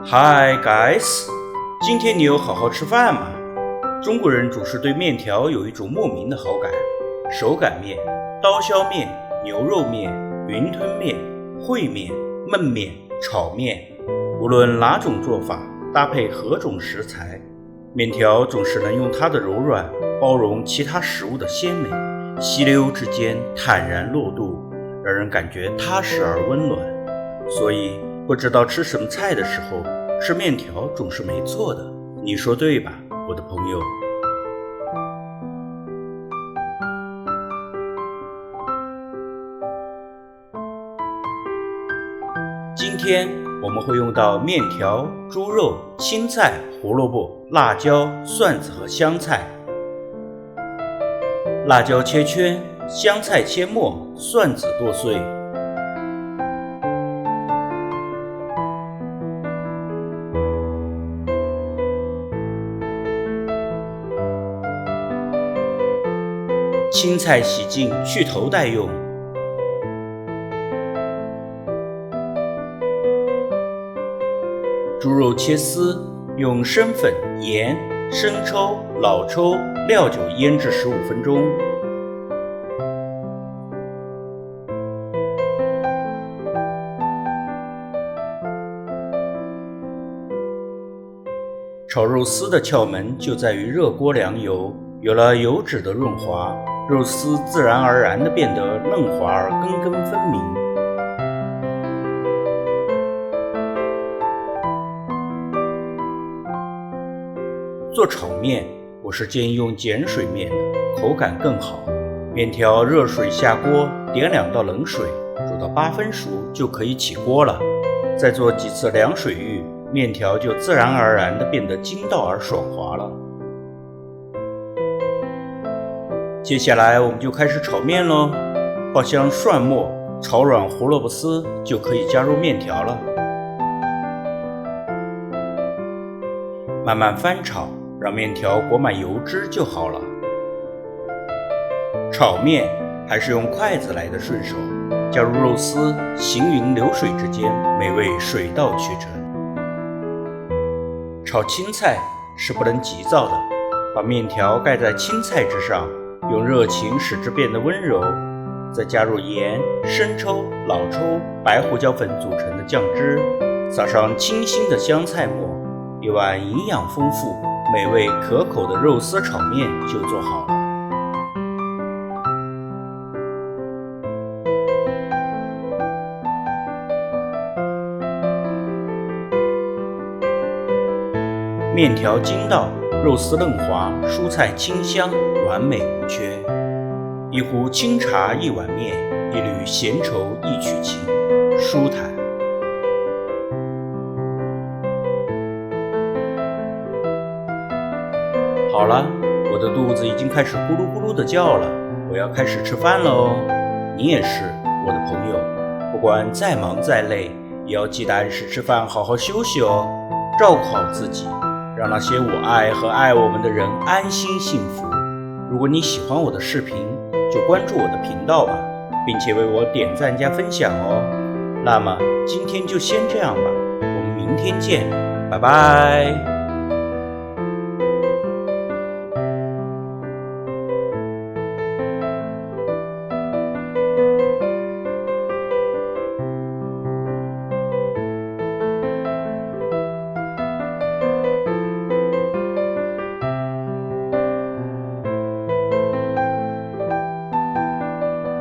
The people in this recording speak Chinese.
Hi guys， 今天你有好好吃饭吗？中国人总是对面条有一种莫名的好感，手擀面、刀削面、牛肉面、云吞面、烩面、焖面、炒面，无论哪种做法，搭配何种食材，面条总是能用它的柔软包容其他食物的鲜美，吸溜之间坦然落肚，让人感觉踏实而温暖。所以不知道吃什么菜的时候，吃面条总是没错的，你说对吧，我的朋友？今天我们会用到面条、猪肉、青菜、胡萝卜、辣椒、蒜子和香菜。辣椒切圈，香菜切末，蒜子剁碎。青菜洗净去头待用。猪肉切丝，用生粉、盐、生抽、老抽、料酒腌制15分钟。炒肉丝的窍门就在于热锅凉油，有了油脂的润滑，肉丝自然而然地变得嫩滑而根根分明。做炒面，我是建议用碱水面的，口感更好。面条热水下锅，点2道冷水，煮到8分熟就可以起锅了。再做几次凉水浴，面条就自然而然地变得筋道而爽滑了。接下来我们就开始炒面咯，爆香蒜末，炒软胡萝卜丝，就可以加入面条了。慢慢翻炒，让面条裹满油脂就好了。炒面还是用筷子来的顺手，加入肉丝，行云流水之间，美味水到渠成。炒青菜是不能急躁的，把面条盖在青菜之上，用热情使之变得温柔，再加入盐、生抽、老抽、白胡椒粉组成的酱汁，撒上清新的香菜末，一碗营养丰富、美味可口的肉丝炒面就做好了。面条筋道，肉丝嫩滑，蔬菜清香，完美无缺。一壶清茶一碗面，一缕闲愁一曲情，舒坦。好了，我的肚子已经开始咕噜咕噜地叫了，我要开始吃饭了哦。你也是，我的朋友，不管再忙再累，也要记得按时吃饭，好好休息哦，照顾好自己，让那些我爱和爱我们的人安心幸福。如果你喜欢我的视频，就关注我的频道吧，并且为我点赞加分享哦。那么今天就先这样吧，我们明天见，拜拜。